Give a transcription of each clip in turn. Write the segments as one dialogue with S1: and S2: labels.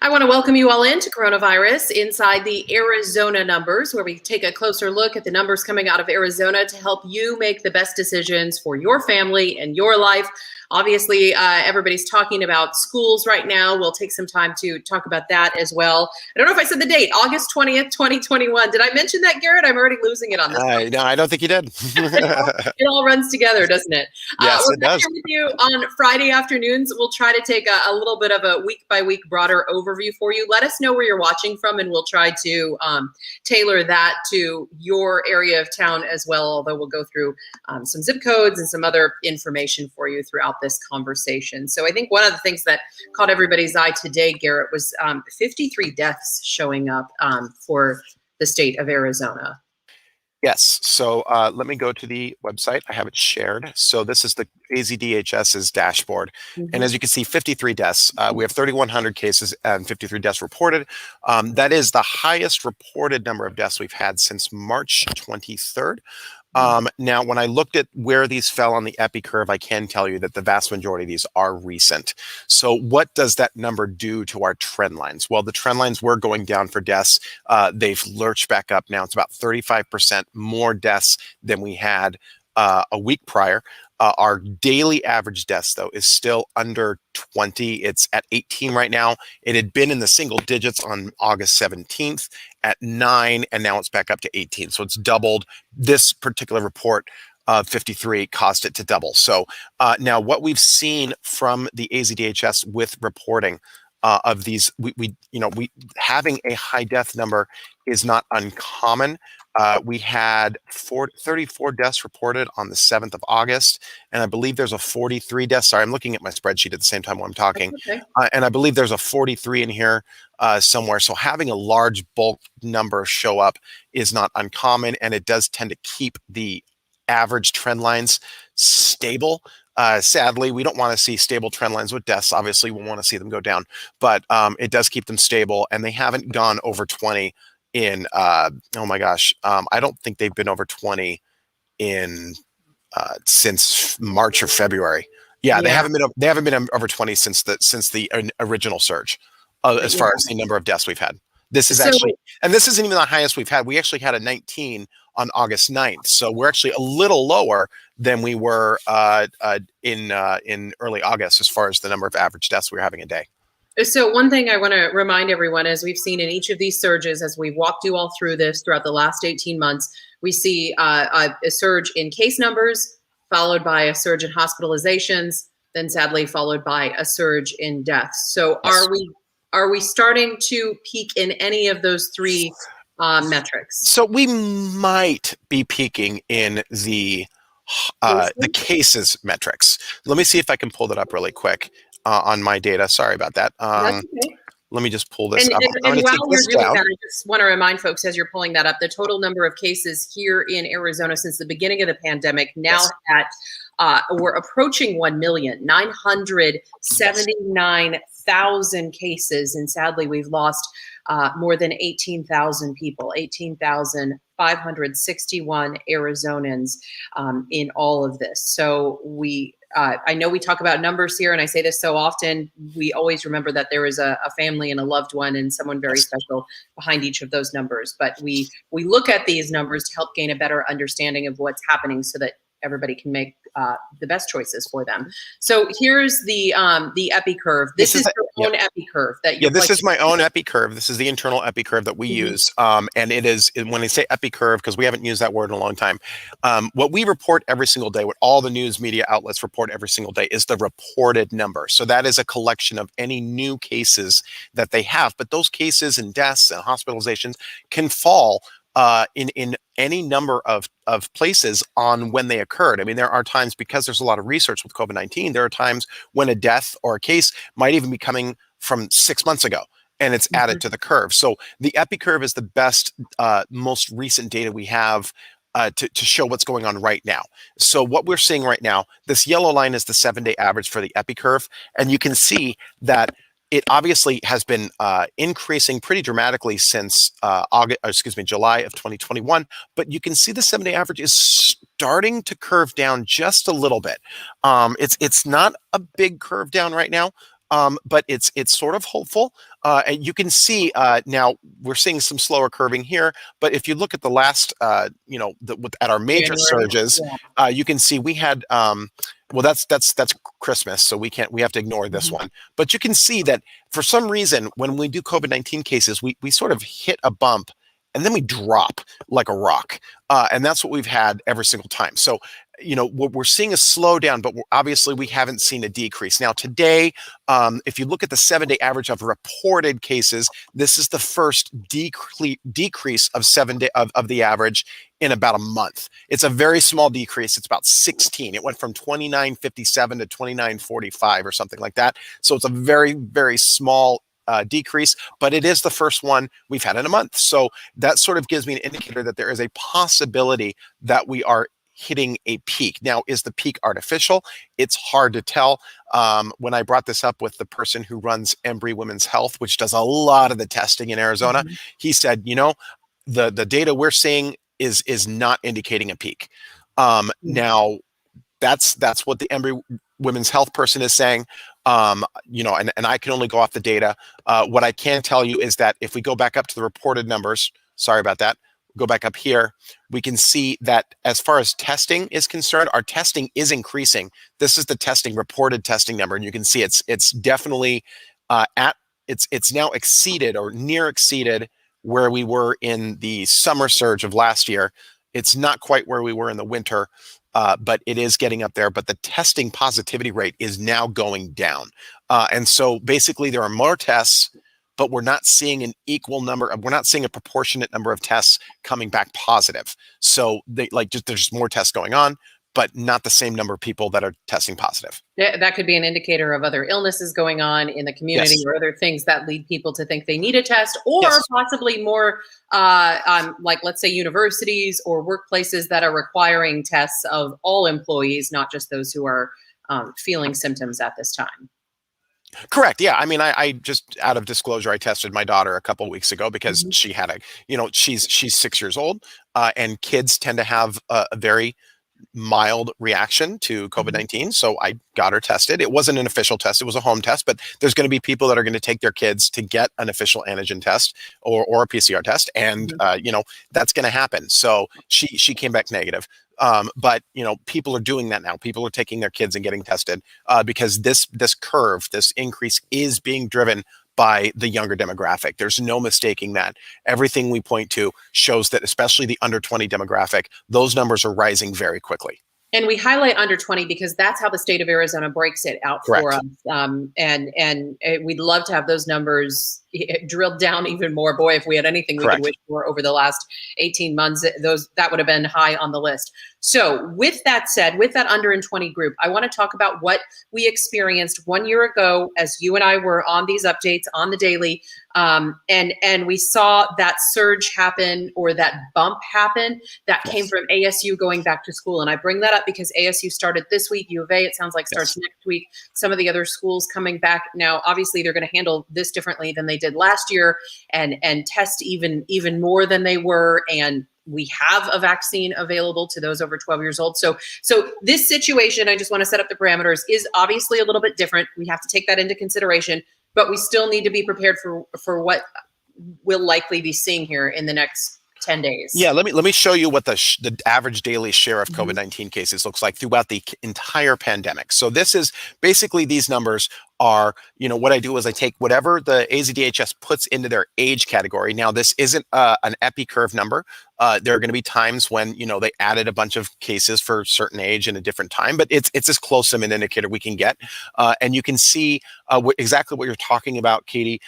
S1: I want to welcome you all into coronavirus inside the Arizona numbers, where we take a closer look at the numbers coming out of Arizona to help you make the best decisions for your family and your life. Obviously, everybody's talking about schools right now. We'll take some time to talk about that as well. I don't know if I said the date, August 20th, 2021. Did I mention that, Garrett? I'm already losing it on this.
S2: No, I don't think you did.
S1: It all runs together, doesn't it?
S2: Yes,
S1: we're
S2: it
S1: back
S2: does.
S1: here with you on Friday afternoons. We'll try to take a little bit of a week-by-week broader overview for you. Let us know where you're watching from, and we'll try to tailor that to your area of town as well, although we'll go through some zip codes and some other information for you throughout this conversation. So I think one of the things that caught everybody's eye today, Garrett, was 53 deaths showing up for the state of Arizona.
S2: Yes. So let me go to the website. I have it shared. So this is the AZDHS's dashboard. And as you can see, 53 deaths. We have 3,100 cases and 53 deaths reported. That is the highest reported number of deaths we've had since March 23rd. Now, when I looked at where these fell on the epi curve, I can tell you that the vast majority of these are recent. So what does that number do to our trend lines? Well, the trend lines were going down for deaths. They've lurched back up now. It's about 35% more deaths than we had a week prior. Our daily average deaths, though, is still under 20. It's at 18 right now. It had been in the single digits on August 17th at 9, and now it's back up to 18. So it's doubled. This particular report of 53 caused it to double. So now what we've seen from the AZDHS with reporting of these, we having a high death number is not uncommon. We had 34 deaths reported on the 7th of August, and I believe there's a 43 deaths. Sorry, I'm looking at my spreadsheet at the same time while I'm talking.
S1: Okay.
S2: And I believe there's a 43 in here somewhere. So having a large bulk number show up is not uncommon, and it does tend to keep the average trend lines stable. Sadly, we don't want to see stable trend lines with deaths. Obviously, we want to see them go down, but it does keep them stable, and they haven't gone over 20 in oh my gosh, I don't think they've been over 20 in since March or February. Yeah, they haven't been over 20 since the original surge as far as the number of deaths we've had. This is actually, and this isn't even the highest we've had. We actually had a 19 on August 9th, so we're actually a little lower than we were in early August as far as the number of average deaths we were having a day.
S1: So one thing I want to remind everyone, as we've seen in each of these surges, as we've walked you all through this throughout the last 18 months, we see a surge in case numbers, followed by a surge in hospitalizations, then sadly followed by a surge in deaths. So are we starting to peak in any of those three metrics?
S2: So we might be peaking in the cases metrics. Let me see if I can pull that up really quick on my data. Sorry about that.
S1: That's okay.
S2: Let me just pull this up.
S1: And while you're doing that, I just want to remind folks, as you're pulling that up, the total number of cases here in Arizona since the beginning of the pandemic now at we're approaching 1,979,000 cases, and sadly we've lost more than 18,000 people, 18,561 Arizonans in all of this. So I know we talk about numbers here, and I say this so often, we always remember that there is a family and a loved one and someone very special behind each of those numbers. But we look at these numbers to help gain a better understanding of what's happening so that everybody can make the best choices for them. So here's the epi curve. This is your own epi curve that you're
S2: this is my own epi curve. This is the internal epi curve that we use. And it is, when I say epi curve, because we haven't used that word in a long time, what we report every single day, what all the news media outlets report every single day, is the reported number. So that is a collection of any new cases that they have. But those cases and deaths and hospitalizations can fall in any number of places on when they occurred. I mean, there are times, because there's a lot of research with COVID-19, there are times when a death or a case might even be coming from 6 months ago, and it's added to the curve. So the epi curve is the best, most recent data we have to show what's going on right now. So what we're seeing right now, this yellow line is the 7-day average for the epi curve, and you can see that it obviously has been increasing pretty dramatically since July of 2021, but you can see the 7-day average is starting to curve down just a little bit. It's not a big curve down right now, but it's sort of hopeful. And you can see now we're seeing some slower curving here, but if you look at the last, at our major
S1: January.
S2: surges,
S1: Yeah.
S2: you can see we had, well, that's Christmas, so we have to ignore this one. But you can see that for some reason, when we do COVID-19 cases, we sort of hit a bump and then we drop like a rock. And that's what we've had every single time. So, we're seeing a slowdown, but obviously we haven't seen a decrease. Now today, if you look at the 7-day average of reported cases, this is the first decrease of 7 day of the average in about a month. It's a very small decrease. It's about 16. It went from 2957 to 2945 or something like that. So it's a very, very small decrease, but it is the first one we've had in a month. So that sort of gives me an indicator that there is a possibility that we are hitting a peak. Now, is the peak artificial? It's hard to tell. When I brought this up with the person who runs Embry Women's Health, which does a lot of the testing in Arizona, he said, the data we're seeing is not indicating a peak. Now, that's what the Embry Women's Health person is saying. And I can only go off the data. What I can tell you is that if we go back up to the reported numbers, sorry about that, go back up here, we can see that as far as testing is concerned, our testing is increasing. This is the reported testing number, and you can see it's definitely it's now exceeded or near exceeded where we were in the summer surge of last year. It's not quite where we were in the winter, but it is getting up there. But the testing positivity rate is now going down. And so basically there are more tests, but we're not seeing an equal number we're not seeing a proportionate number of tests coming back positive. So there's just more tests going on, but not the same number of people that are testing positive.
S1: Yeah, that could be an indicator of other illnesses going on in the community, or other things that lead people to think they need a test, or possibly more like, let's say, universities or workplaces that are requiring tests of all employees, not just those who are feeling symptoms at this time.
S2: Correct. Yeah. I mean, I just, out of disclosure, I tested my daughter a couple of weeks ago because she had she's 6 years old, and kids tend to have a very mild reaction to COVID-19. So I got her tested. It wasn't an official test. It was a home test, but there's going to be people that are going to take their kids to get an official antigen test or a PCR test. And, that's going to happen. So she came back negative. But people are doing that now. People are taking their kids and getting tested because this curve, this increase is being driven by the younger demographic. There's no mistaking that. Everything we point to shows that, especially the under 20 demographic, those numbers are rising very quickly.
S1: And we highlight under 20 because that's how the state of Arizona breaks it out for us. And we'd love to have those numbers drilled down even more. Boy, if we had anything we could wish for over the last 18 months, that would have been high on the list. So with that said, with that under 20 group, I want to talk about what we experienced 1 year ago as you and I were on these updates on the daily. And we saw that surge happen, or that bump happen that came from ASU going back to school. And I bring that up because ASU started this week. U of A, it sounds like, starts next week. Some of the other schools coming back now, obviously they're going to handle this differently than they did last year, and test even more than they were. And we have a vaccine available to those over 12 years old. So this situation, I just want to set up the parameters, is obviously a little bit different. We have to take that into consideration, but we still need to be prepared for what we'll likely be seeing here in the next 10 days. Yeah,
S2: let me show you what the average daily share of COVID-19 cases looks like throughout the entire pandemic. So this is basically, these numbers are, what I do is I take whatever the AZDHS puts into their age category. Now, this isn't an epi curve number. There are going to be times when, they added a bunch of cases for a certain age in a different time, but it's as close of an indicator we can get. And you can see exactly what you're talking about, Katie.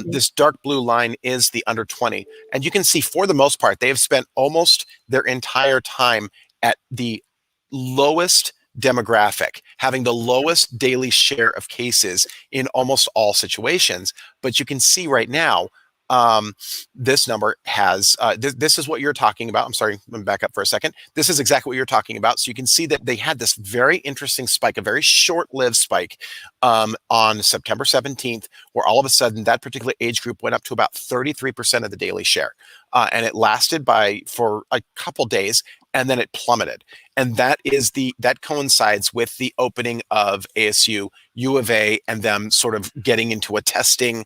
S2: This dark blue line is the under 20. And you can see, for the most part, they have spent almost their entire time at the lowest demographic, having the lowest daily share of cases in almost all situations. But you can see right now, this number has, this is what you're talking about. I'm sorry, let me back up for a second. This is exactly what you're talking about. So you can see that they had this very interesting spike, a very short-lived spike on September 17th, where all of a sudden that particular age group went up to about 33% of the daily share. and it lasted for a couple days, and then it plummeted. And that coincides with the opening of ASU, U of A, and them sort of getting into a testing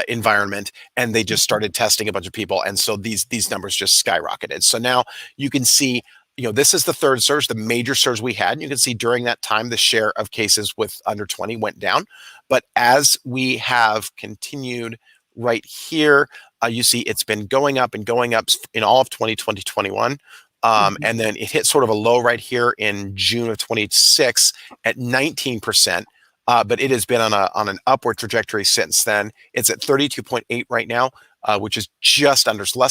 S2: environment, and they just started testing a bunch of people, and so these numbers just skyrocketed. So now you can see, this is the third surge, the major surge we had. And you can see during that time, the share of cases with under 20 went down. But as we have continued right here, you see it's been going up and going up in all of 2020, 21. And then it hit sort of a low right here in June of 26 at 19%. But it has been on an upward trajectory since then. It's at 32.8 right now, which is less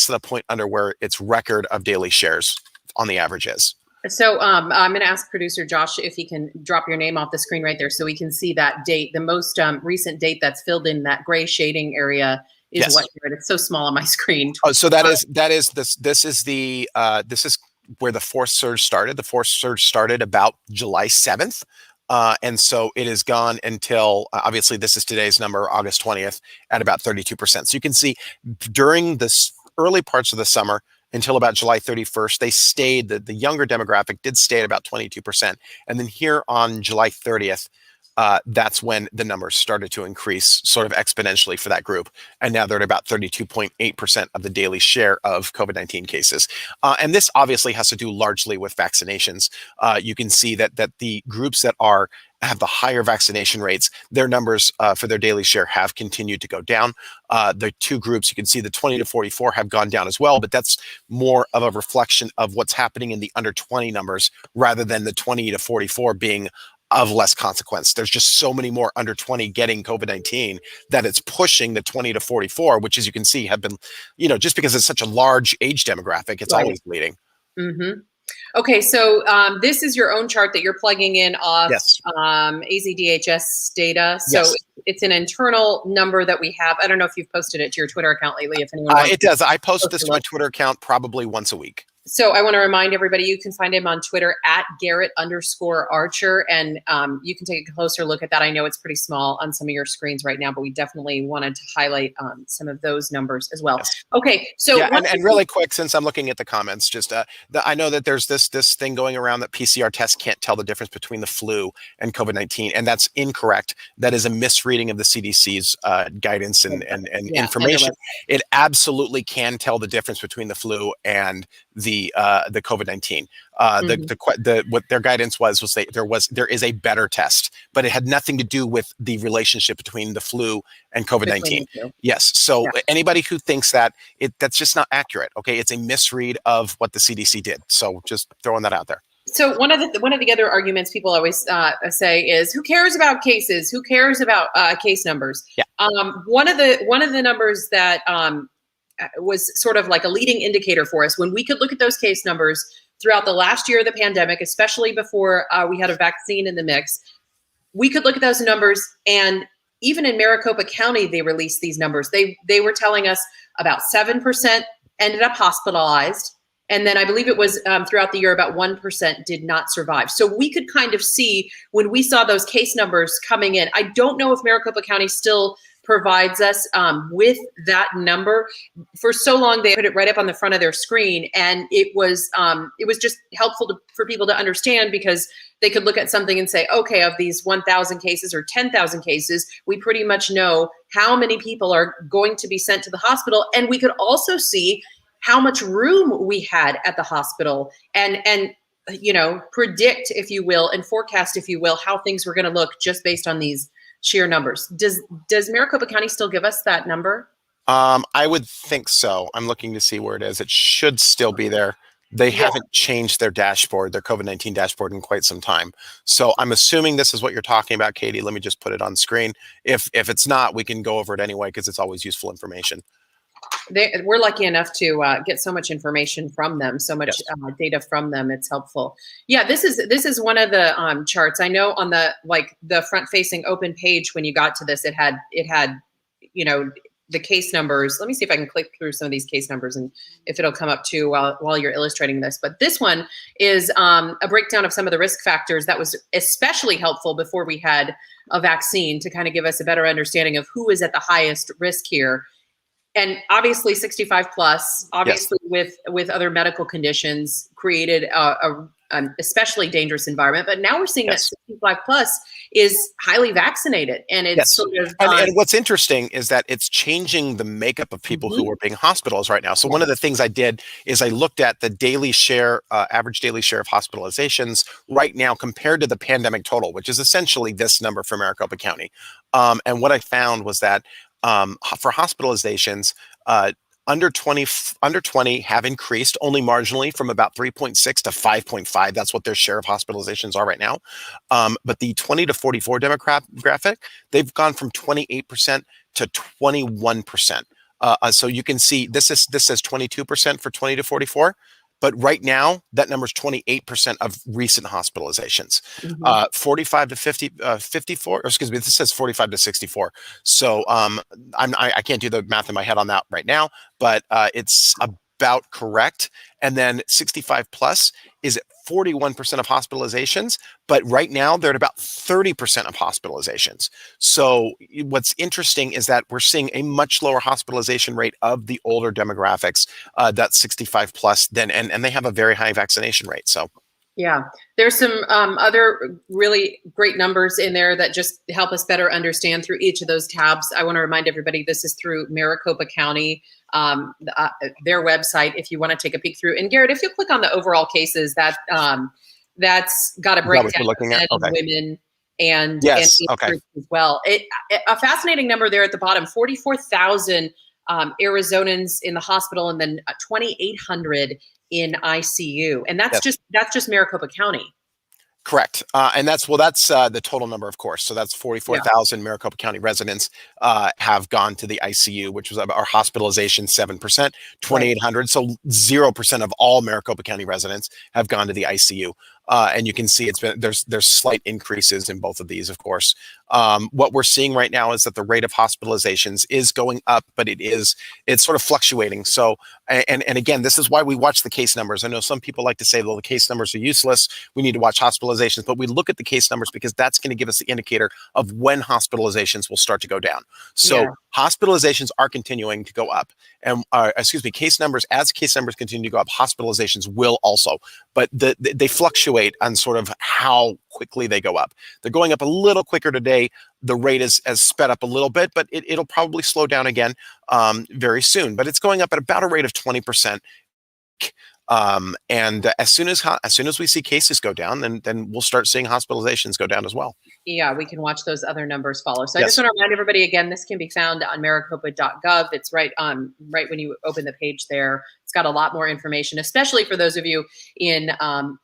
S2: than a point under where its record of daily shares on the average is.
S1: So I'm going to ask producer Josh if he can drop your name off the screen right there so we can see that date. The most recent date that's filled in that gray shading area is
S2: Yes.
S1: what here? It's so small on my screen.
S2: Oh, so this is where the fourth surge started. The fourth surge started about July 7th. And so it is gone until, obviously this is today's number, August 20th, at about 32%. So you can see during this early parts of the summer until about July 31st, they stayed, the younger demographic did stay at about 22%. And then here on July 30th, that's when the numbers started to increase sort of exponentially for that group. And now they're at about 32.8% of the daily share of COVID-19 cases. And this obviously has to do largely with vaccinations. You can see that the groups that have the higher vaccination rates, their numbers for their daily share have continued to go down. The two groups, you can see the 20 to 44 have gone down as well, but that's more of a reflection of what's happening in the under 20 numbers rather than the 20 to 44 being of less consequence. There's just so many more under 20 getting COVID-19 that it's pushing the 20 to 44, which, as you can see, have been, just because it's such a large age demographic, it's always bleeding.
S1: Mm-hmm. Okay, so this is your own chart that you're plugging in off
S2: Yes.
S1: AZDHS data. So
S2: Yes.
S1: it's an internal number that we have. I don't know if you've posted it to your Twitter account lately. If anyone wants
S2: it does. I post this to my Twitter account probably once a week.
S1: So I want to remind everybody, you can find him on Twitter at Garrett_Archer, and you can take a closer look at that. I know it's pretty small on some of your screens right now, but we definitely wanted to highlight some of those numbers as well. Yes. Okay, so
S2: yeah, and really quick, since I'm looking at the comments, just I know that there's this thing going around that PCR tests can't tell the difference between the flu and COVID-19, and that's incorrect. That is a misreading of the CDC's guidance and information. It absolutely can tell the difference between the flu and the COVID-19. What their guidance was there is a better test, but it had nothing to do with the relationship between the flu and COVID-19. Yes. So anybody who thinks that's just not accurate. Okay, it's a misread of what the CDC did. So just throwing that out there.
S1: So one of the other arguments people always say is, who cares about cases? Who cares about case numbers?
S2: Yeah.
S1: One of the numbers that was sort of like a leading indicator for us when we could look at those case numbers throughout the last year of the pandemic, especially before we had a vaccine in the mix. We could look at those numbers, and even in Maricopa County, they released these numbers. They were telling us about 7% ended up hospitalized. And then I believe it was throughout the year, about 1% did not survive. So we could kind of see when we saw those case numbers coming in. I don't know if Maricopa County still provides us with that number. For so long, they put it right up on the front of their screen, and it was just helpful for people to understand, because they could look at something and say, okay, of these 1,000 cases or 10,000 cases, we pretty much know how many people are going to be sent to the hospital, and we could also see how much room we had at the hospital, and predict, if you will, and forecast, if you will, how things were going to look just based on these sheer numbers. Does Maricopa County still give us that number?
S2: I would think so. I'm looking to see where it is. It should still be there. They haven't changed their dashboard, their COVID-19 dashboard, in quite some time. So I'm assuming this is what you're talking about, Katie. Let me just put it on screen. If it's not, we can go over it anyway, because it's always useful information.
S1: We're lucky enough to get so much information from them, so much data from them. It's helpful. Yeah, this is one of the charts. I know on the front-facing open page, when you got to this, it had the case numbers. Let me see if I can click through some of these case numbers and if it'll come up too while you're illustrating this. But this one is a breakdown of some of the risk factors that was especially helpful before we had a vaccine, to kind of give us a better understanding of who is at the highest risk here. And obviously 65 plus, obviously with other medical conditions created an especially dangerous environment. But now we're seeing that 65 plus is highly vaccinated, and it's sort of
S2: and what's interesting is that it's changing the makeup of people who are being hospitalized right now. So one of the things I did is I looked at the daily share, average daily share of hospitalizations right now compared to the pandemic total, which is essentially this number for Maricopa County. And what I found was that for hospitalizations, under 20 have increased only marginally from about 3.6 to 5.5. That's what their share of hospitalizations are right now. But the 20 to 44 demographic, they've gone from 28% to 21%. So you can see this says 22% for 20 to 44. But right now, that number is 28% of recent hospitalizations. 45 to 54, or excuse me, this says 45 to 64. So I can't do the math in my head on that right now, but it's about correct. And then 65 plus is at 41% of hospitalizations, but right now they're at about 30% of hospitalizations. So what's interesting is that we're seeing a much lower hospitalization rate of the older demographics, that's 65 plus, and they have a very high vaccination rate. So
S1: yeah, there's some other really great numbers in there that just help us better understand through each of those tabs. I want to remind everybody this is through Maricopa County, their website, if you want to take a peek through. And Garrett, if you click on the overall cases, that's got a breakdown of men and women and age groups as well. A fascinating number there at the bottom: 44,000 Arizonans in the hospital, and then 2,800 in ICU, and that's just Maricopa County.
S2: Correct. And that's the total number, of course. So that's 44,000 Maricopa County residents have gone to the ICU, which was our hospitalization 7%, 2,800. So 0% of all Maricopa County residents have gone to the ICU. And you can see there's slight increases in both of these, of course. What we're seeing right now is that the rate of hospitalizations is going up, but it's sort of fluctuating. So, and again, this is why we watch the case numbers. I know some people like to say, well, the case numbers are useless. We need to watch hospitalizations, but we look at the case numbers because that's going to give us the indicator of when hospitalizations will start to go down. So hospitalizations are continuing to go up, and case numbers, as case numbers continue to go up, hospitalizations will also, but they fluctuate on sort of how quickly they go up. They're going up a little quicker today. The rate has sped up a little bit, but it'll probably slow down again very soon. But it's going up at about a rate of 20%. And as soon as we see cases go down, then we'll start seeing hospitalizations go down as well.
S1: Yeah, we can watch those other numbers follow. So I just want to remind everybody again, this can be found on maricopa.gov. It's right when you open the page there. It's got a lot more information, especially for those of you in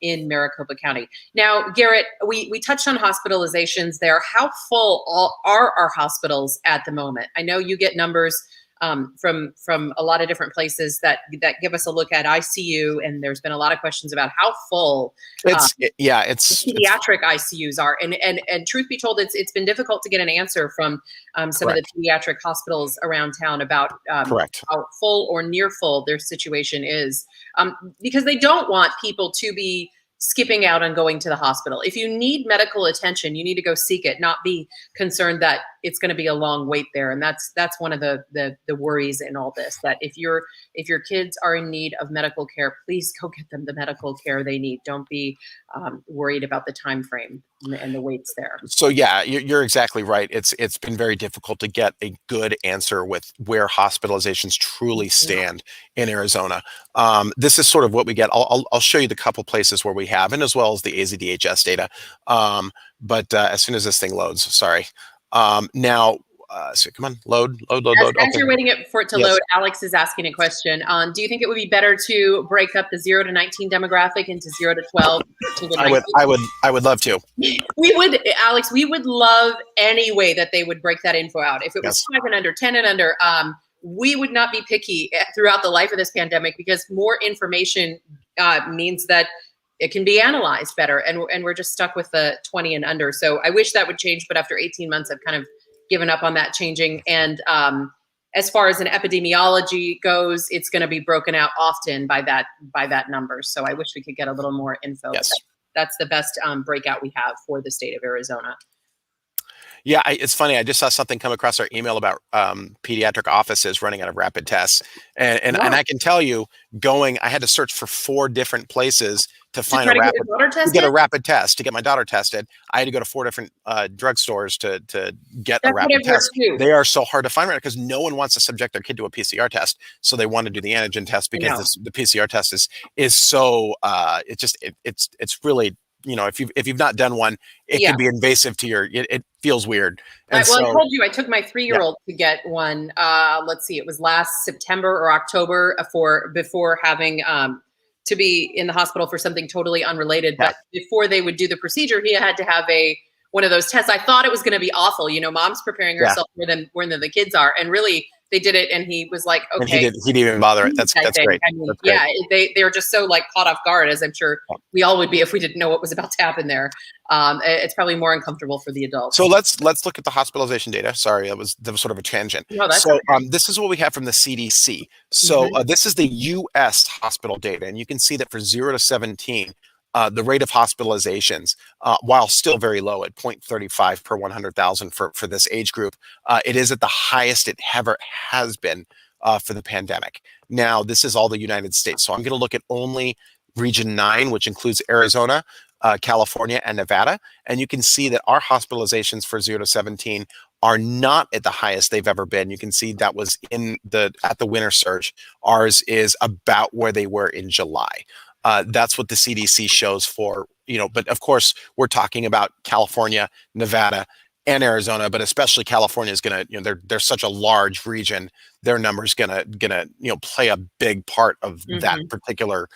S1: Maricopa County. Now, Garrett, we touched on hospitalizations there. How full are our hospitals at the moment? I know you get numbers from a lot of different places that give us a look at ICU, and there's been a lot of questions about how full pediatric ICUs are, and truth be told, it's been difficult to get an answer from some of the pediatric hospitals around town about how full or near full their situation is, because they don't want people to be skipping out and going to the hospital. If you need medical attention, you need to go seek it, not be concerned that it's going to be a long wait there. And that's one of the worries in all this, that if your kids are in need of medical care, please go get them the medical care they need. Don't be worried about the time frame and the waits there.
S2: So yeah, you're exactly right. It's been very difficult to get a good answer with where hospitalizations truly stand in Arizona. This is sort of what we get. I'll show you the couple places where we have, and as well as the AZDHS data. But as soon as this thing loads, sorry. Now, so come on, load.
S1: As you're waiting for it to load, Alex is asking a question. Do you think it would be better to break up the 0 to 19 demographic into 0 to 12?
S2: I would love to.
S1: We would, Alex. We would love any way that they would break that info out. If it was 5 and under, 10 and under, we would not be picky throughout the life of this pandemic, because more information means that it can be analyzed better, and we're just stuck with the 20 and under. So I wish that would change, but after 18 months, I've kind of given up on that changing. And as far as an epidemiology goes, it's going to be broken out often by that number. So I wish we could get a little more info. That's the best breakout we have for the state of Arizona.
S2: Yeah, it's funny. I just saw something come across our email about pediatric offices running out of rapid tests, and
S1: Yeah.
S2: I can tell you, I had to search for 4 different places to
S1: To
S2: find
S1: try
S2: a
S1: to get your
S2: rapid
S1: daughter
S2: to get a
S1: tested?
S2: rapid test to get my daughter tested. I had to go to 4 different drugstores to get a
S1: That's what
S2: rapid
S1: I've heard
S2: test.
S1: too.
S2: They are so hard to find right now because no one wants to subject their kid to a PCR test, so they want to do the antigen test
S1: I
S2: because
S1: know.
S2: the PCR test is so it's really, if you've not done one, it
S1: Yeah.
S2: can be invasive to it feels weird. And
S1: Well, I
S2: so,
S1: told you I took my
S2: yeah,
S1: 3-year-old to get one. Let's see, it was last September or October for before having to be in the hospital for something totally unrelated.
S2: yeah,
S1: But before they would do the procedure, he had to have one of those tests. I thought it was going to be awful. Mom's preparing
S2: yeah.
S1: herself more than the kids are, and really they did it, and he was like,
S2: And
S1: okay.
S2: he didn't even bother it.
S1: I
S2: That's
S1: think.
S2: great.
S1: I mean,
S2: That's great.
S1: yeah, they're just so like caught off guard, as I'm sure we all would be if we didn't know what was about to happen there. It's probably more uncomfortable for the
S2: So
S1: adults.
S2: let's look at the hospitalization data. Sorry, that was sort of a tangent.
S1: No, that's
S2: So
S1: okay.
S2: this is what we have from the CDC. So
S1: Hmm.
S2: this is the U.S. hospital data, and you can see that for 0 to 17, the rate of hospitalizations, while still very low at 0.35 per 100,000 for this age group, it is at the highest it ever has been for the pandemic. Now, this is all the United States. So I'm going to look at only Region 9, which includes Arizona, California, and Nevada. And you can see that our hospitalizations for 0 to 17 are not at the highest they've ever been. You can see that was at the winter surge. Ours is about where they were in July. That's what the CDC shows for, but of course, we're talking about California, Nevada, and Arizona, but especially California is going to, they're such a large region. Their number's gonna play a big part of that
S1: Hmm.
S2: particular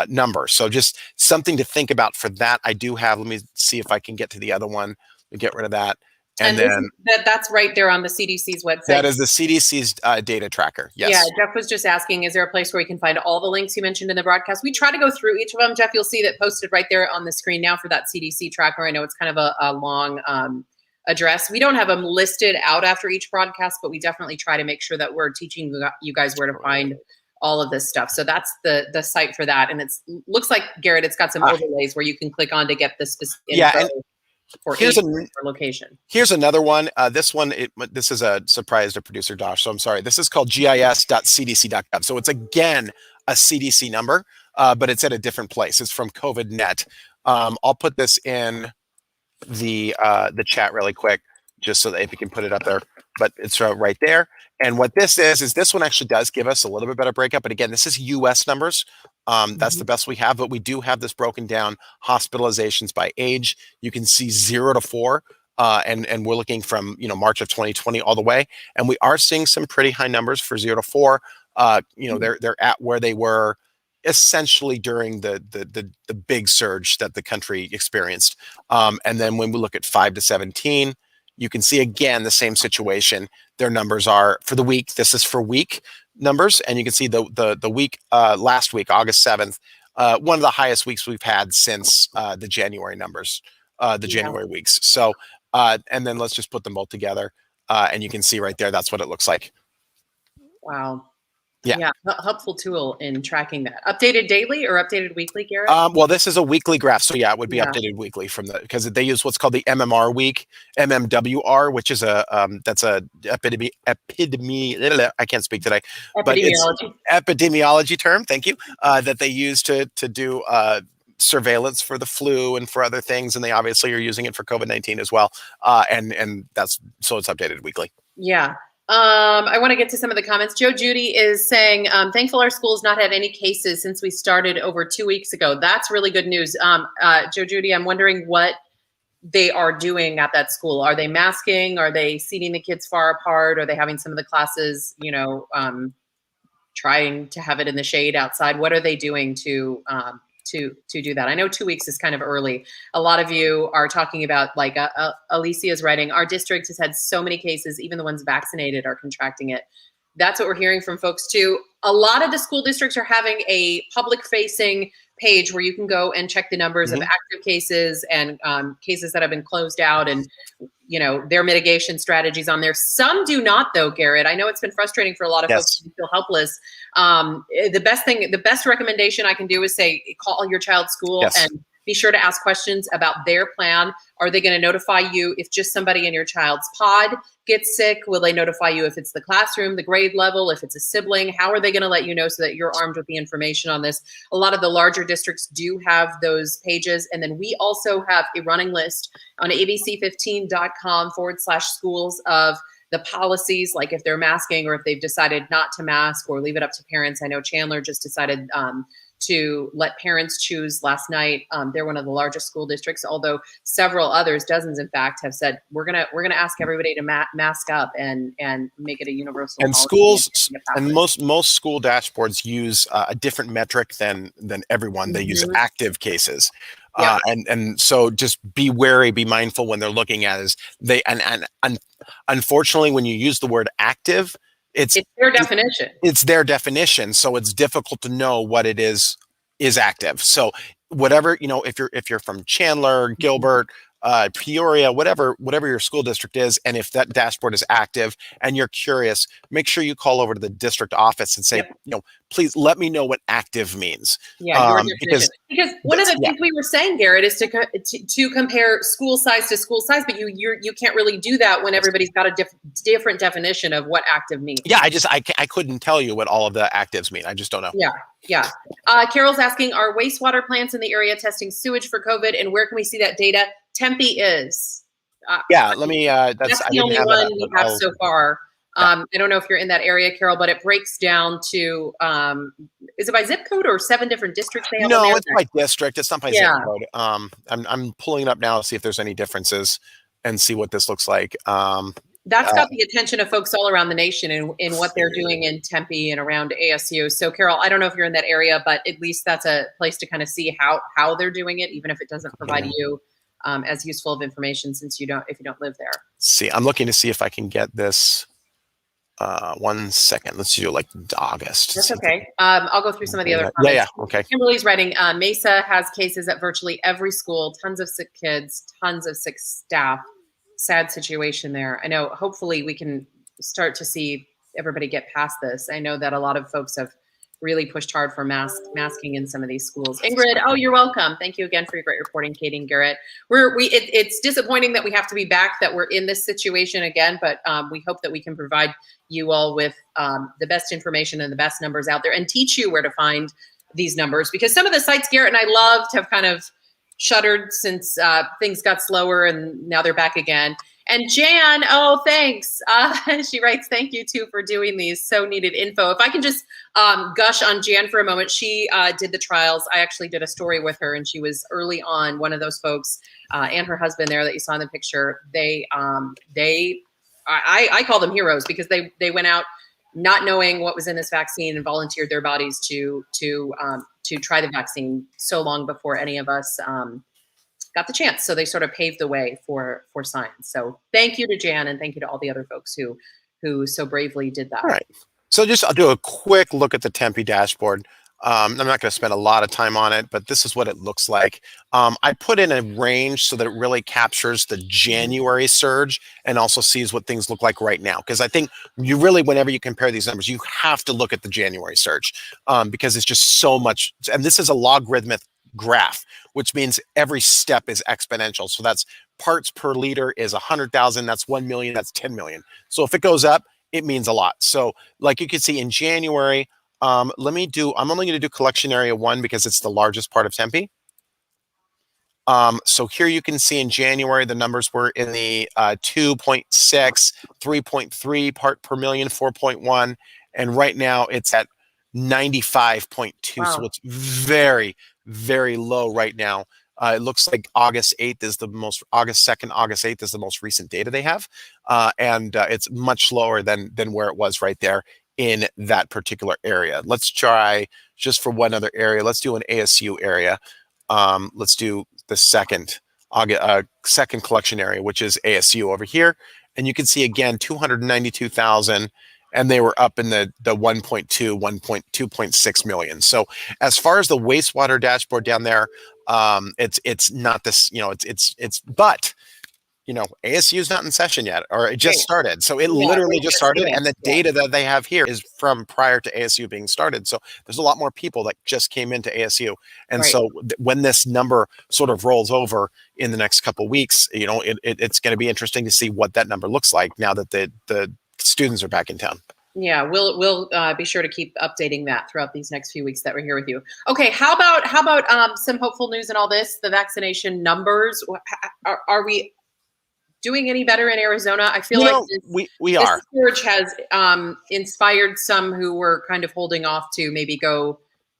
S2: number. So just something to think about for that. I do have. Let me see if I can get to the other one. Get rid of that, and
S1: And this
S2: then
S1: that's right there on the CDC's
S2: that
S1: website.
S2: is the CDC's data tracker.
S1: Yeah,
S2: Yes.
S1: Jeff was just asking, is there a place where you can find all the links you mentioned in the broadcast? We try to go through each of them. Jeff, you'll see that posted right there on the screen now for that CDC tracker. I know it's kind of a long address. We don't have them listed out after each broadcast, but we definitely try to make sure that we're teaching you guys where to find all of this stuff. So that's the site for that. And looks like, Garrett, it's got some overlays where you can click on to get the specific info
S2: And
S1: for
S2: here's
S1: age or location.
S2: here's another one. This is a surprise to producer Josh, so I'm sorry. This is called gis.cdc.gov. So it's again a CDC number, but it's at a different place. It's from COVIDnet. I'll put this in the chat really quick, just so that if you can put it up there. But it's right there. And what this is this one actually does give us a little bit better breakup. But again, this is U.S. numbers. That's the best we have. But we do have this broken down hospitalizations by age. You can see 0 to 4. And we're looking from March of 2020 all the way, and we are seeing some pretty high numbers for 0 to 4. They're at where they were essentially during the big surge that the country experienced. And then when we look at 5 to 17, you can see again the same situation. Their numbers are for the week. This is for week numbers, and you can see the week last week, August 7th, one of the highest weeks we've had since the January numbers, January weeks. So, and then let's just put them both together, and you can see right there. That's what it looks like.
S1: Wow.
S2: Yeah.
S1: Yeah, helpful tool in tracking that. Updated daily or updated weekly, Garrett?
S2: Well, this is a weekly graph, so yeah, it would be
S1: Yeah.
S2: updated weekly because they use what's called the MMR week, MMWR, which is that's a epidemi. I can't speak today, but it's epidemiology term. Thank you. That they use to do surveillance for the flu and for other things, and they obviously are using it for COVID-19 as well. And that's so it's updated weekly.
S1: Yeah. I want to get to some of the comments. Joe Judy is saying, thankful our school's not had any cases since we started over 2 weeks ago. That's really good news. Joe Judy, I'm wondering what they are doing at that school. Are they masking? Are they seating the kids far apart? Are they having some of the classes, trying to have it in the shade outside? What are they doing to do that? I know 2 weeks is kind of early. A lot of you are talking about, like Alicia is writing, our district has had so many cases, even the ones vaccinated are contracting it. That's what we're hearing from folks too. A lot of the school districts are having a public facing page where you can go and check the numbers of active cases and cases that have been closed out and their mitigation strategies on there. Some do not, though, Garrett. I know it's been frustrating for a lot of folks who feel helpless. The best recommendation I can do is say, call your child's school and Be sure to ask questions about their plan. Are they going to notify you if just somebody in your child's pod gets sick? Will they notify you if it's the classroom, the grade level, if it's a sibling? How are they going to let you know so that you're armed with the information on this? A lot of the larger districts do have those pages. And then we also have a running list on abc15.com/schools of the policies, like if they're masking or if they've decided not to mask or leave it up to parents. I know Chandler just decided to let parents choose last night. They're one of the largest school districts, although several others, dozens in fact, have said we're gonna ask everybody to mask up and make it a universal
S2: And
S1: policy.
S2: schools and most school dashboards use a different metric than everyone. They use active cases.
S1: Yep.
S2: And so just be wary, be mindful when they're looking at is they and unfortunately when you use the word active, it's
S1: their definition.
S2: It's their definition, so it's difficult to know what it is active. So whatever, you know, if you're from Chandler, Gilbert, Peoria, whatever your school district is, and if that dashboard is active and you're curious, make sure you call over to the district office and say, you know, please let me know what active means.
S1: Yeah, your definition. Because one of the things we were saying, Garrett, is to compare school size to school size, but you can't really do that when everybody's got a different definition of what active means.
S2: Yeah, I couldn't tell you what all of the actives mean. I just don't know.
S1: Yeah. Carol's asking, are wastewater plants in the area testing sewage for COVID, and where can we see that data? Tempe is.
S2: Let me.
S1: That's the only one we have so far. I don't know if you're in that area, Carol, but it breaks down to, is it by zip code or 7 different districts they have?
S2: No, it's by district. It's not by zip code. I'm pulling it up now to see if there's any differences and see what this looks like.
S1: That's got the attention of folks all around the nation in what they're doing in Tempe and around ASU. So, Carol, I don't know if you're in that area, but at least that's a place to kind of see how they're doing it, even if it doesn't provide you as useful of information if you don't live there.
S2: See, I'm looking to see if I can get this. 1 second. Let's do like August.
S1: That's okay. I'll go through some of the other comments.
S2: Yeah. Okay.
S1: Kimberly's writing, Mesa has cases at virtually every school, tons of sick kids, tons of sick staff. Sad situation there. I know hopefully we can start to see everybody get past this. I know that a lot of folks have really pushed hard for masking in some of these schools. Ingrid, oh, you're welcome. Thank you again for your great reporting, Katie and Garrett. It's disappointing that we have to be back, that we're in this situation again, but we hope that we can provide you all with the best information and the best numbers out there and teach you where to find these numbers, because some of the sites Garrett and I loved have kind of shuttered since things got slower, and now they're back again. And Jan, oh, thanks. She writes, thank you too for doing these. So needed info. If I can just gush on Jan for a moment. She did the trials. I actually did a story with her, and she was early on, one of those folks, and her husband there that you saw in the picture. I call them heroes, because they went out not knowing what was in this vaccine and volunteered their bodies to try the vaccine so long before any of us got the chance. So they sort of paved the way for science. So thank you to Jan, and thank you to all the other folks who so bravely did that.
S2: All right. So I'll do a quick look at the Tempe dashboard. I'm not going to spend a lot of time on it, but this is what it looks like. I put in a range so that it really captures the January surge and also sees what things look like right now. Because I think you really, whenever you compare these numbers, you have to look at the January surge because it's just so much. And this is a logarithmic graph, which means every step is exponential. So that's parts per liter is 100,000. That's 1 million. That's 10 million. So if it goes up, it means a lot. So like you can see in January, I'm only going to do collection area 1 because it's the largest part of Tempe. So here you can see in January, the numbers were in the 2.6, 3.3 part per million, 4.1. And right now it's at 95.2. Wow. So it's very, very low right now. It looks like August 2nd, August 8th is the most recent data they have. And it's much lower than where it was right there in that particular area. Let's try just for one other area. Let's do an ASU area. Let's do the second collection area, which is ASU over here. And you can see again, 292,000, and they were up in the 2.6 million. So as far as the wastewater dashboard down there, it's not this, but ASU's not in session yet, or it just
S1: Right.
S2: started. So it
S1: Yeah,
S2: literally
S1: right,
S2: just
S1: just
S2: started.
S1: doing.
S2: And the
S1: Yeah.
S2: data that they have here is from prior to ASU being started. So there's a lot more people that just came into ASU. And
S1: Right.
S2: so when this number sort of rolls over in the next couple of weeks, it's going to be interesting to see what that number looks like now that the students are back in town.
S1: Yeah, we'll be sure to keep updating that throughout these next few weeks that we're here with you. Okay, how about some hopeful news and all this? The vaccination numbers. Are we doing any better in Arizona? I feel like
S2: We
S1: this
S2: are.
S1: surge has inspired some who were kind of holding off to maybe go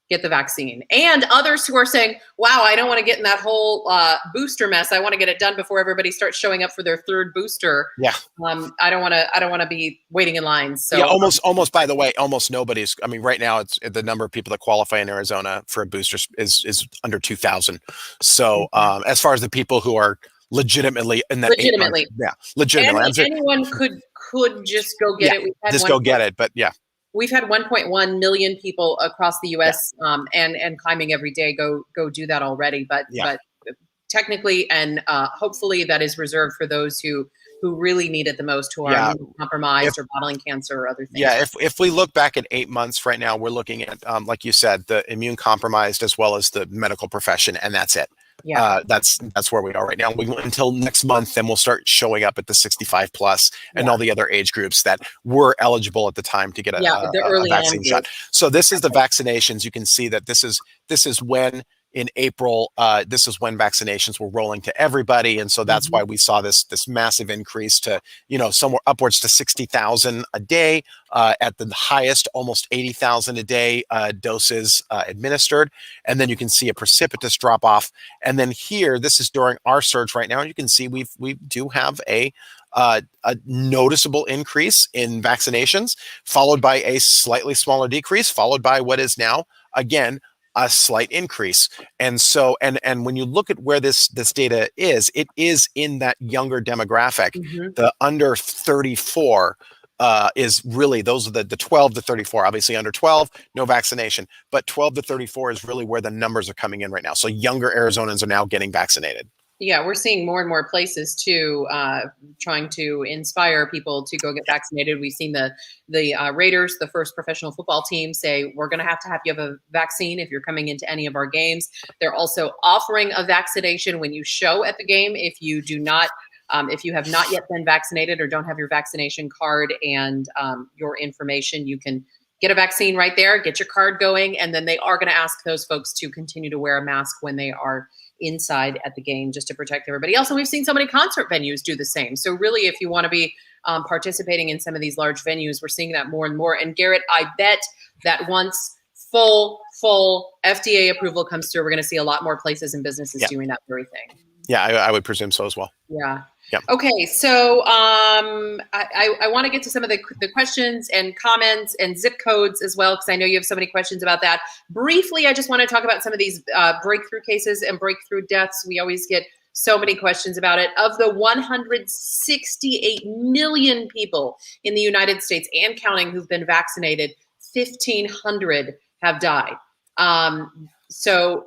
S1: get the vaccine, and others who are saying, "Wow, I don't want to get in that whole booster mess. I want to get it done before everybody starts showing up for their third booster.
S2: Yeah.
S1: I don't want to be waiting in lines." So
S2: yeah, almost. By the way, almost nobody's. I mean, right now, it's the number of people that qualify in Arizona for a booster is under 2,000. So, as far as the people who are legitimately in that 8 months, legitimately,
S1: anyone could just go get it. We've had
S2: just go get it. But yeah,
S1: we've had 1.1 million people across the U.S. And climbing every day go do that already. But technically and hopefully that is reserved for those who really need it the most, who are compromised or battling cancer or other things.
S2: Yeah, if we look back at 8 months right now, we're looking at, like you said, the immune compromised as well as the medical profession, and that's it.
S1: Yeah,
S2: that's where we are right now. Until next month, then we'll start showing up at the 65 plus and all the other age groups that were eligible at the time to get a vaccine shot. So this is the vaccinations. You can see that this is when in April, this is when vaccinations were rolling to everybody, and so that's why we saw this massive increase to somewhere upwards to 60,000 a day, at the highest almost 80,000 a day doses administered, and then you can see a precipitous drop off. And then here, this is during our surge right now, and you can see we do have a noticeable increase in vaccinations, followed by a slightly smaller decrease, followed by what is now again a slight increase. And so, and when you look at where this data is, it is in that younger demographic. The under 34 is really, those are the 12 to 34. Obviously under 12, no vaccination, but 12 to 34 is really where the numbers are coming in right now. So younger Arizonans are now getting vaccinated.
S1: Yeah, we're seeing more and more places too, trying to inspire people to go get vaccinated. We've seen the Raiders, the first professional football team, say we're going to have you have a vaccine if you're coming into any of our games. They're also offering a vaccination when you show at the game. If you do not, if you have not yet been vaccinated or don't have your vaccination card and your information, you can get a vaccine right there, get your card going, and then they are going to ask those folks to continue to wear a mask when they are inside at the game, just to protect everybody else. And we've seen so many concert venues do the same. So really, if you want to be participating in some of these large venues, we're seeing that more and more. And Garrett, I bet that once full FDA approval comes through, we're going to see a lot more places and businesses doing that very thing.
S2: Yeah, I would presume so as well.
S1: Yeah.
S2: Yep.
S1: Okay, so I want to get to some of the questions and comments and zip codes as well, because I know you have so many questions about that. Briefly, I just want to talk about some of these breakthrough cases and breakthrough deaths. We always get so many questions about it. Of the 168 million people in the United States and counting who've been vaccinated, 1,500 have died. So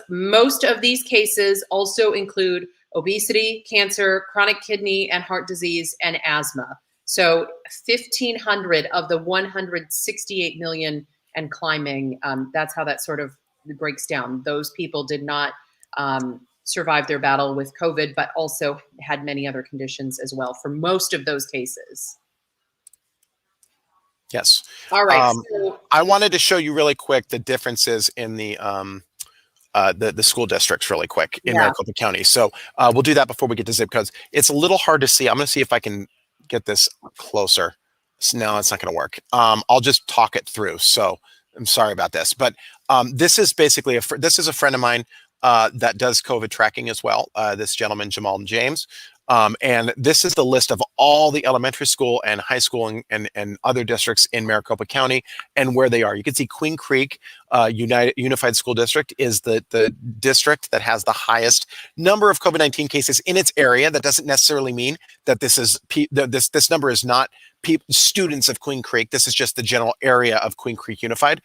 S1: most of these cases also include obesity, cancer, chronic kidney and heart disease, and asthma. So 1,500 of the 168 million and climbing, that's how that sort of breaks down. Those people did not survive their battle with COVID, but also had many other conditions as well for most of those cases.
S2: Yes.
S1: All right.
S2: I wanted to show you really quick the differences in the school districts really quick in Maricopa County. So we'll do that before we get to zip codes. It's a little hard to see. I'm going to see if I can get this closer. So, no, it's not going to work. I'll just talk it through. So I'm sorry about this, but this is basically this is a friend of mine that does COVID tracking as well. This gentleman, Jamal James. And this is the list of all the elementary school and high school and other districts in Maricopa County and where they are. You can see Queen Creek Unified School District is the district that has the highest number of COVID-19 cases in its area. That doesn't necessarily mean that this number is not students of Queen Creek. This is just the general area of Queen Creek Unified.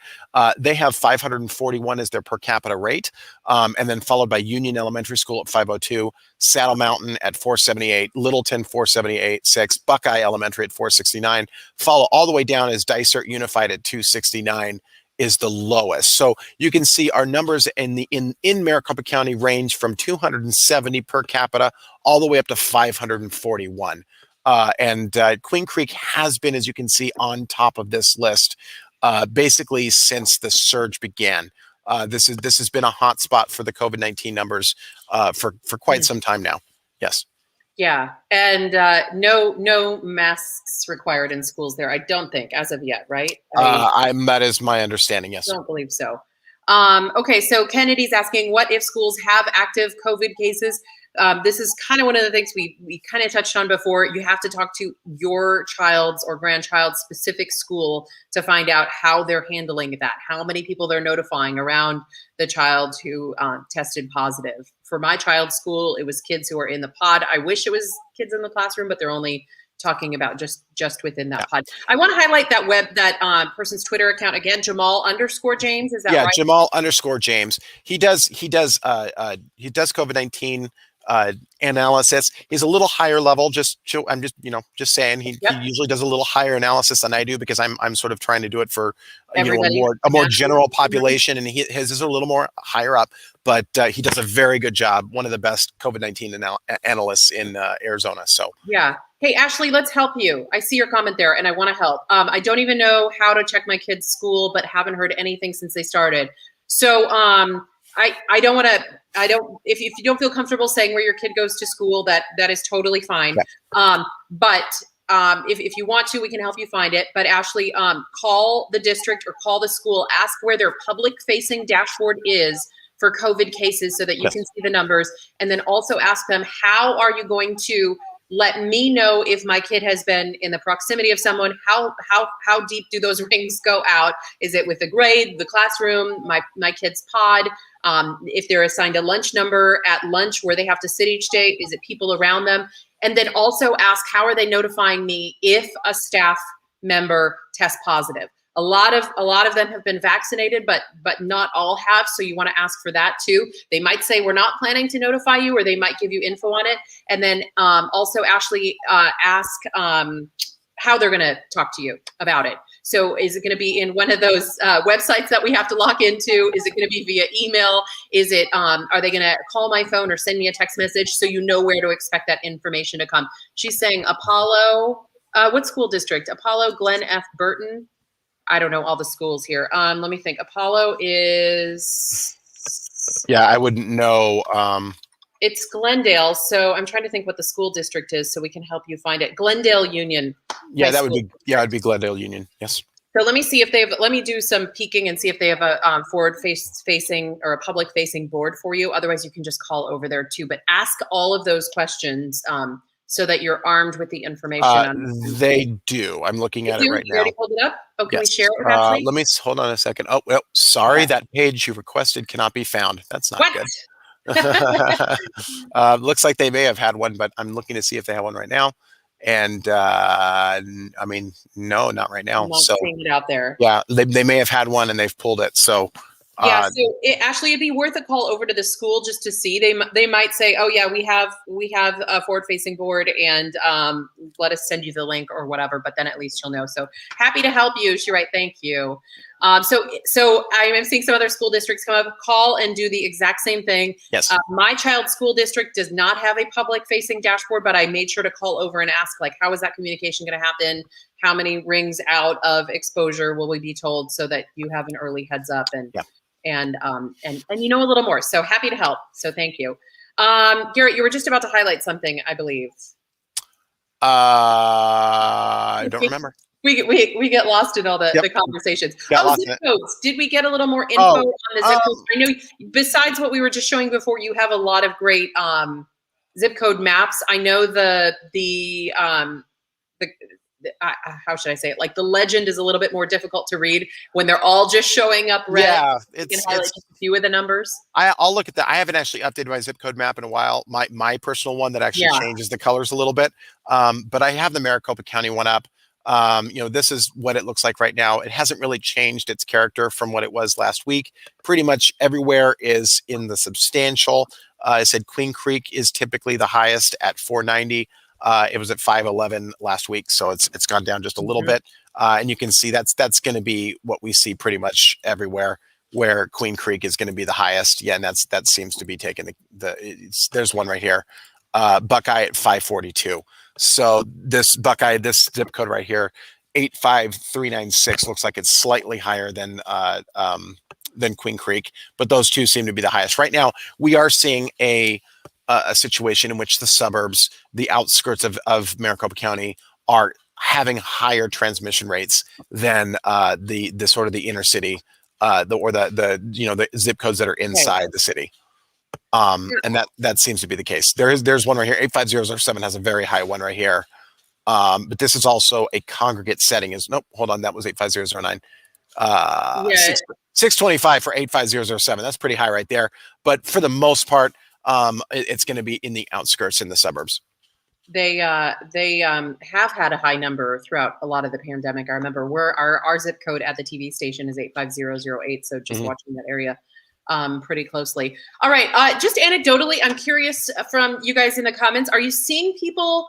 S2: They have 541 as their per capita rate, and then followed by Union Elementary School at 502, Saddle Mountain at 478, Littleton 478.6, Buckeye Elementary at 469. Follow all the way down is Dysart Unified at 269 is the lowest. So you can see our numbers in Maricopa County range from 270 per capita all the way up to 541. And Queen Creek has been, as you can see, on top of this list basically since the surge began. This has been a hot spot for the COVID-19 numbers for quite some time now. Yes.
S1: Yeah, and no masks required in schools there. I don't think, as of yet, right?
S2: That is my understanding. Yes.
S1: I don't believe so. Okay, so Kennedy's asking, what if schools have active COVID cases? This is kind of one of the things we kind of touched on before. You have to talk to your child's or grandchild's specific school to find out how they're handling that, how many people they're notifying around the child who tested positive. For my child's school, it was kids who are in the pod. I wish it was kids in the classroom, but they're only talking about just within that pod. I want to highlight that person's Twitter account again, Jamal_James. Is that right?
S2: Yeah, Jamal_James. He does COVID-19 analysis. He's a little higher level. I'm just saying he usually does a little higher analysis than I do because I'm sort of trying to do it for a more general population, and his is a little more higher up. But he does a very good job. One of the best COVID-19 analysts in Arizona. So
S1: yeah. Hey, Ashley, let's help you. I see your comment there, and I want to help. I don't even know how to check my kid's school, but haven't heard anything since they started. So I don't want to. If you don't feel comfortable saying where your kid goes to school, that is totally fine. Yeah. But if you want to, we can help you find it. But Ashley, call the district or call the school. Ask where their public-facing dashboard is for COVID cases, so that you can see the numbers, and then also ask them, how are you going to let me know if my kid has been in the proximity of someone? How deep do those rings go out? Is it with the grade, the classroom, my kid's pod? If they're assigned a lunch number at lunch where they have to sit each day, is it people around them? And then also ask, how are they notifying me if a staff member tests positive? A lot of them have been vaccinated, but not all have. So you want to ask for that too. They might say, we're not planning to notify you, or they might give you info on it. And then also, Ashley, ask how they're going to talk to you about it. So is it going to be in one of those websites that we have to log into? Is it going to be via email? Is it, are they going to call my phone or send me a text message so you know where to expect that information to come? She's saying Apollo, what school district? Apollo, Glenn F. Burton. I don't know all the schools here. Let me think. Apollo is.
S2: Yeah, I wouldn't know.
S1: It's Glendale. So I'm trying to think what the school district is so we can help you find it. Glendale Union.
S2: Yeah, that would be. Yeah, it'd be Glendale Union. Yes.
S1: So let me see if they have. Let me do some peeking and see if they have a forward-facing or a public-facing board for you. Otherwise, you can just call over there too. But ask all of those questions. So that you're armed with the information.
S2: They do. I'm looking at it right now.
S1: You already pulled it up? Oh, can we share it with Ashley?
S2: Let me hold on a second. Oh, well, sorry, that page you requested cannot be found. That's not good. Looks like they may have had one, but I'm looking to see if they have one right now. And I mean, no, not right now.
S1: I'm not seeing it out there.
S2: Yeah, they may have had one and they've pulled it. So
S1: yeah, so Ashley, it'd be worth a call over to the school just to see. They might say, oh yeah, we have a forward-facing board, and let us send you the link or whatever. But then at least you'll know. So happy to help you. She write, thank you. So I am seeing some other school districts come up. Call and do the exact same thing.
S2: Yes.
S1: My child's school district does not have a public-facing dashboard, but I made sure to call over and ask, like, how is that communication going to happen? How many rings out of exposure will we be told, so that you have an early heads up and you know a little more. So happy to help. So thank you. Garrett, you were just about to highlight something, I believe.
S2: I don't remember.
S1: We get lost in all the conversations. Zip codes. Did we get a little more info on the zip codes? I know besides what we were just showing before, you have a lot of great how should I say it? Like the legend is a little bit more difficult to read when they're all just showing up red.
S2: Yeah,
S1: you can highlight just a few of the numbers.
S2: I'll look at that. I haven't actually updated my zip code map in a while. My personal one that actually changes the colors a little bit. But I have the Maricopa County one up. This is what it looks like right now. It hasn't really changed its character from what it was last week. Pretty much everywhere is in the substantial. I said Queen Creek is typically the highest at 490. It was at 511 last week, so it's gone down just a little bit. And you can see that's going to be what we see pretty much everywhere, where Queen Creek is going to be the highest. Yeah, and that seems to be taking there's one right here, Buckeye at 542. So this zip code right here, 85396, looks like it's slightly higher than Queen Creek, but those two seem to be the highest right now. We are seeing a situation in which the suburbs, the outskirts of Maricopa County, are having higher transmission rates than the sort of the inner city, the zip codes that are inside the city. And that seems to be the case. There's one right here, 85007 has a very high one right here. But this is also a congregate setting. Hold on, that was 85009. 625 for 85007. That's pretty high right there. But for the most part, it's going to be in the outskirts, in the suburbs.
S1: They have had a high number throughout a lot of the pandemic. I remember our zip code at the TV station is 85008. So just watching that area pretty closely. All right. Just anecdotally, I'm curious from you guys in the comments, are you seeing people?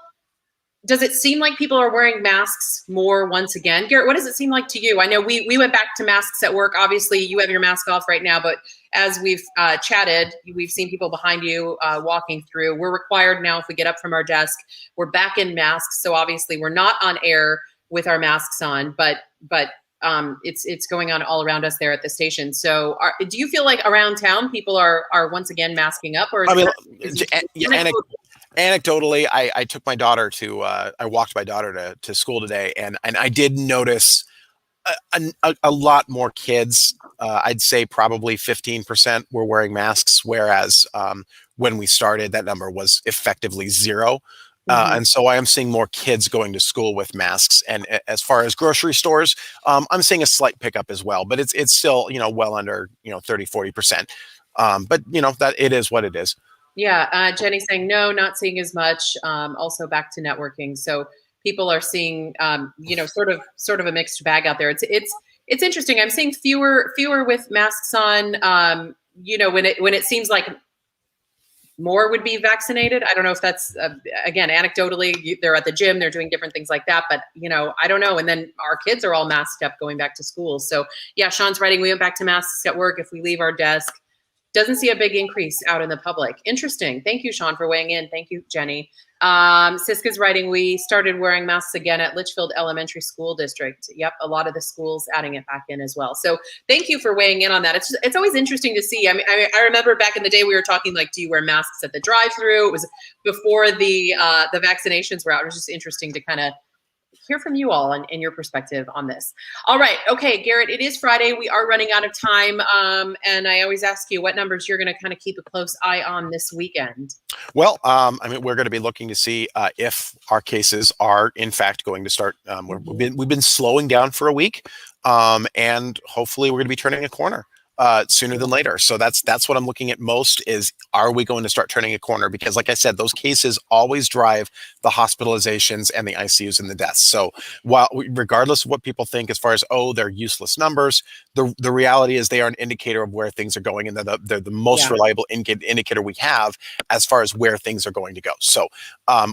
S1: Does it seem like people are wearing masks more once again? Garrett, what does it seem like to you? I know we went back to masks at work. Obviously, you have your mask off right now, but as we've chatted, we've seen people behind you walking through. We're required now, if we get up from our desk, we're back in masks. So obviously, we're not on air with our masks on, but it's going on all around us there at the station. So do you feel like around town people are once again masking up? Or
S2: anecdotally, I took my daughter I walked my daughter to school today, and I did notice a lot more kids. I'd say probably 15% were wearing masks, whereas when we started, that number was effectively zero. And so I am seeing more kids going to school with masks. And as far as grocery stores, I'm seeing a slight pickup as well, but it's still, well under, 30-40%. But that it is what it is.
S1: Yeah. Jenny saying, no, not seeing as much. Also back to networking. So people are seeing, sort of a mixed bag out there. It's interesting. I'm seeing fewer with masks on, when it seems like more would be vaccinated. I don't know if that's, again, anecdotally, they're at the gym, they're doing different things like that, but I don't know. And then our kids are all masked up going back to school. So yeah, Sean's writing, we went back to masks at work. If we leave our desk, doesn't see a big increase out in the public. Interesting. Thank you, Sean, for weighing in. Thank you, Jenny. Siska's writing, we started wearing masks again at Litchfield Elementary School District. Yep, a lot of the schools adding it back in as well. So thank you for weighing in on that. It's always interesting to see. I mean, I remember back in the day we were talking like, do you wear masks at the drive-through? It was before the vaccinations were out. It was just interesting to kind of hear from you all and your perspective on this. All right. Okay, Garrett, it is Friday. We are running out of time. And I always ask you what numbers you're going to kind of keep a close eye on this weekend.
S2: Well, we're going to be looking to see if our cases are in fact going to start. We've been slowing down for a week, and hopefully we're going to be turning a corner sooner than later. So that's what I'm looking at most is, are we going to start turning a corner? Because like I said, those cases always drive the hospitalizations and the ICUs and the deaths. So regardless of what people think as far as, they're useless numbers, the reality is they are an indicator of where things are going, and they're the most reliable indicator we have as far as where things are going to go. So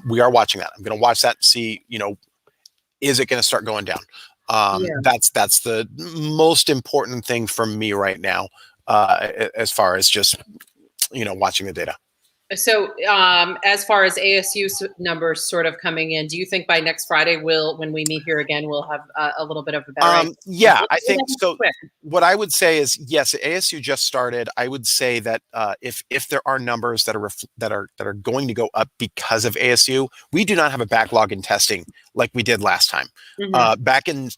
S2: we are watching that. I'm going to watch that and see, is it going to start going down? That's the most important thing for me right now, as far as just, watching the data.
S1: So as far as ASU numbers sort of coming in, do you think by next Friday, when we meet here again, we'll have a little bit of a better idea?
S2: Yeah, I think so. What I would say is, yes, ASU just started. I would say that if there are numbers that are going to go up because of ASU, we do not have a backlog in testing like we did last time. Back when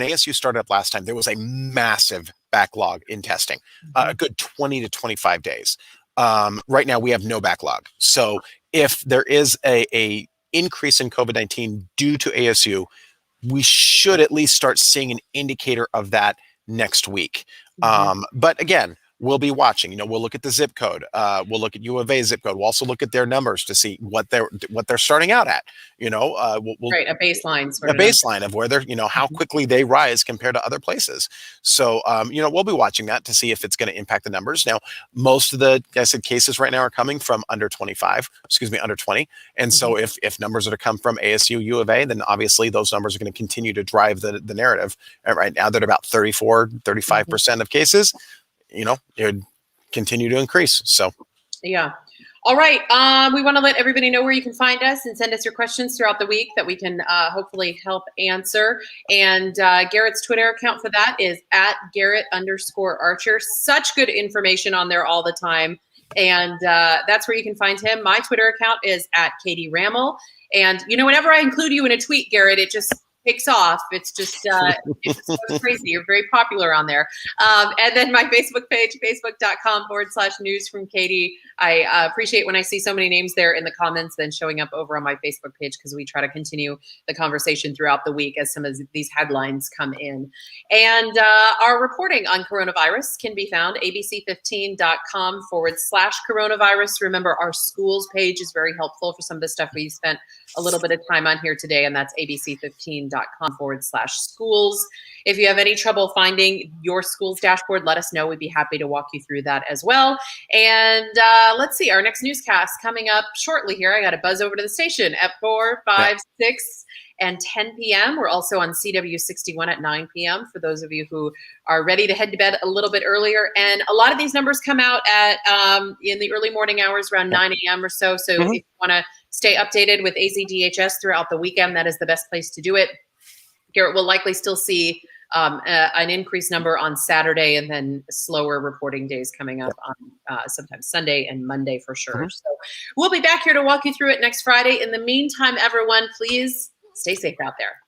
S2: ASU started up last time, there was a massive backlog in testing, a good 20 to 25 days. Right now we have no backlog. So if there is a increase in COVID-19 due to ASU, we should at least start seeing an indicator of that next week. But again, we'll be watching. We'll look at the zip code. We'll look at U of A zip code. We'll also look at their numbers to see what they're starting out at.
S1: Right, a baseline
S2: a baseline of where they're, how quickly they rise compared to other places. So, we'll be watching that to see if it's going to impact the numbers. Now, most of the, I said, cases right now are coming from under 20. And so if numbers are to come from ASU, U of A, then obviously those numbers are going to continue to drive the narrative. And right now they're about 35% of cases, it would continue to increase. So,
S1: yeah. All right. We want to let everybody know where you can find us and send us your questions throughout the week that we can hopefully help answer. And Garrett's Twitter account for that is at Garrett_Archer. Such good information on there all the time. And that's where you can find him. My Twitter account is at Katie Rammel. And, whenever I include you in a tweet, Garrett, it just kicks off. It's just it's so crazy. You're very popular on there. And then my Facebook page, facebook.com/news from Katie. I appreciate when I see so many names there in the comments then showing up over on my Facebook page, because we try to continue the conversation throughout the week as some of these headlines come in. And our reporting on coronavirus can be found abc15.com/coronavirus. Remember, our schools page is very helpful for some of the stuff we spent a little bit of time on here today, and that's abc15.com/schools. If you have any trouble finding your school's dashboard, let us know. We'd be happy to walk you through that as well. And let's see, our next newscast coming up shortly here. I got to buzz over to the station at 4, 5, 6, and 10 p.m. We're also on CW61 at 9 p.m. for those of you who are ready to head to bed a little bit earlier. And a lot of these numbers come out at in the early morning hours around 9 a.m. or so. So if you want to stay updated with AZDHS throughout the weekend, that is the best place to do it. Garrett will likely still see an increased number on Saturday, and then slower reporting days coming up on sometimes Sunday and Monday for sure. So we'll be back here to walk you through it next Friday. In the meantime, everyone, please stay safe out there.